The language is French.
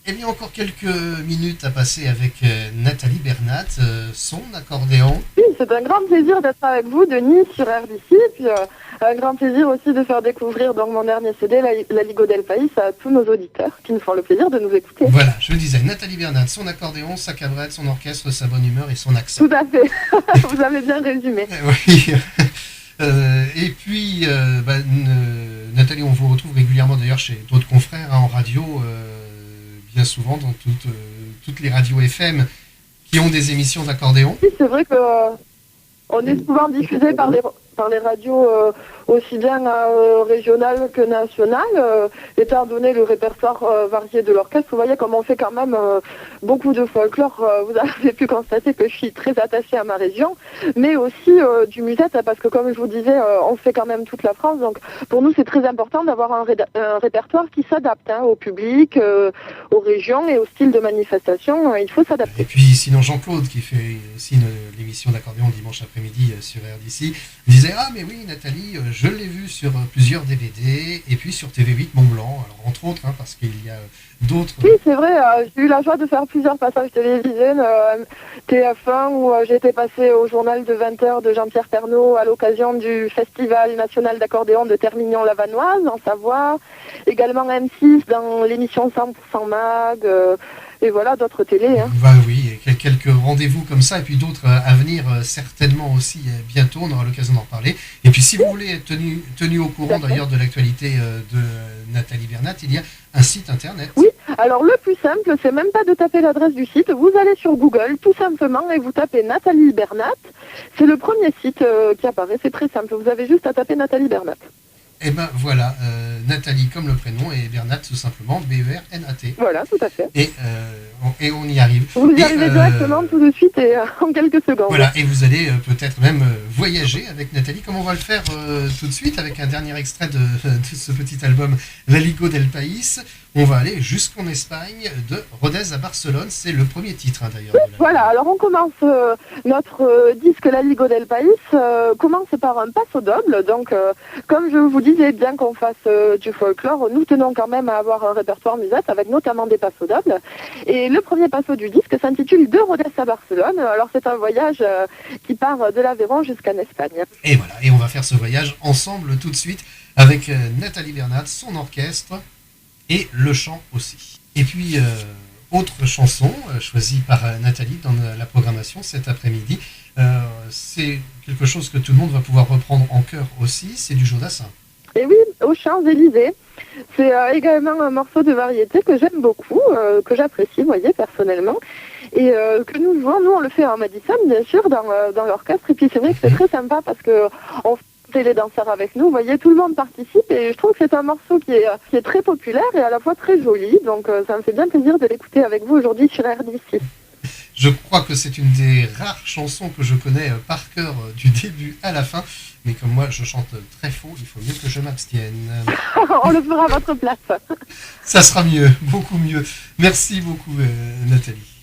Eh bien, encore quelques minutes à passer avec Nathalie Bernat, son accordéon. Oui, c'est un grand plaisir d'être avec vous, Denis, sur RDC. Puis un grand plaisir aussi de faire découvrir donc, mon dernier CD, La Ligo del País, à tous nos auditeurs qui nous font le plaisir de nous écouter. Voilà, je le disais, Nathalie Bernat, son accordéon, sa cabrette, son orchestre, sa bonne humeur et son accent. Tout à fait. Vous avez bien résumé. Oui. Et puis, Nathalie, on vous retrouve régulièrement d'ailleurs chez d'autres confrères en radio, bien souvent dans toutes les radios FM qui ont des émissions d'accordéon. Oui, c'est vrai que on est souvent diffusé par les radios aussi bien régionales que nationales, étant donné le répertoire varié de l'orchestre. Vous voyez comme on fait quand même beaucoup de folklore. Vous avez pu constater que je suis très attachée à ma région, mais aussi du musette, parce que comme je vous disais, on fait quand même toute la France. Donc pour nous, c'est très important d'avoir un répertoire qui s'adapte au public, aux régions et au style de manifestation. Il faut s'adapter. Et puis sinon Jean-Claude, qui fait aussi l'émission d'accordéon dimanche après-midi sur RDC, disait « Ah mais oui Nathalie, je l'ai vu sur plusieurs DVD et puis sur TV8 Mont-Blanc, alors entre autres, parce qu'il y a d'autres... » Oui, c'est vrai, j'ai eu la joie de faire plusieurs passages télévisés, TF1 où j'ai été passée au journal de 20h de Jean-Pierre Pernaut à l'occasion du Festival national d'accordéon de Termignon-Lavanoise en Savoie, également M6 dans l'émission 100% Mag, et voilà, d'autres télés. Bah oui, et quelques rendez-vous comme ça, et puis d'autres à venir certainement aussi bientôt, on aura l'occasion d'en reparler. Et puis si vous voulez être tenu au courant d'ailleurs de l'actualité de Nathalie Bernat, il y a un site internet. Oui, alors le plus simple, c'est même pas de taper l'adresse du site, vous allez sur Google tout simplement et vous tapez Nathalie Bernat, c'est le premier site qui apparaît, c'est très simple, vous avez juste à taper Nathalie Bernat. Et ben voilà, Nathalie comme le prénom et Bernat tout simplement, B-E-R-N-A-T. Voilà, tout à fait. Et on y arrive. Vous y arrivez directement tout de suite et en quelques secondes. Voilà, et vous allez peut-être même voyager avec Nathalie, comme on va le faire tout de suite avec un dernier extrait de ce petit album La Ligo del País. On va aller jusqu'en Espagne, de Rodez à Barcelone, c'est le premier titre d'ailleurs. Oui, voilà, alors on commence notre disque La Ligo del País, commence par un passo doble, donc comme je vous disais, bien qu'on fasse du folklore, nous tenons quand même à avoir un répertoire musette avec notamment des passos dobles, et le premier passo du disque s'intitule De Rodez à Barcelone, alors c'est un voyage qui part de l'Aveyron jusqu'en Espagne. Et voilà, et on va faire ce voyage ensemble tout de suite avec Nathalie Bernat, son orchestre, et le chant aussi. Et puis, autre chanson choisie par Nathalie dans la programmation cet après-midi, c'est quelque chose que tout le monde va pouvoir reprendre en chœur aussi, c'est du Jodassin. Et oui, aux Champs-Élysées. C'est également un morceau de variété que j'aime beaucoup, que j'apprécie, vous voyez, personnellement. Et que nous jouons, nous on le fait en Madison, bien sûr, dans l'orchestre. Et puis c'est vrai que c'est très sympa parce que on fait les danseurs avec nous, vous voyez, tout le monde participe. Et je trouve que c'est un morceau qui est très populaire et à la fois très joli. Donc ça me fait bien plaisir de l'écouter avec vous aujourd'hui sur RDC. Je crois que c'est une des rares chansons que je connais par cœur du début à la fin. Mais comme moi, je chante très faux, il faut mieux que je m'abstienne. On le fera à votre place. Ça sera mieux, beaucoup mieux. Merci beaucoup, Nathalie.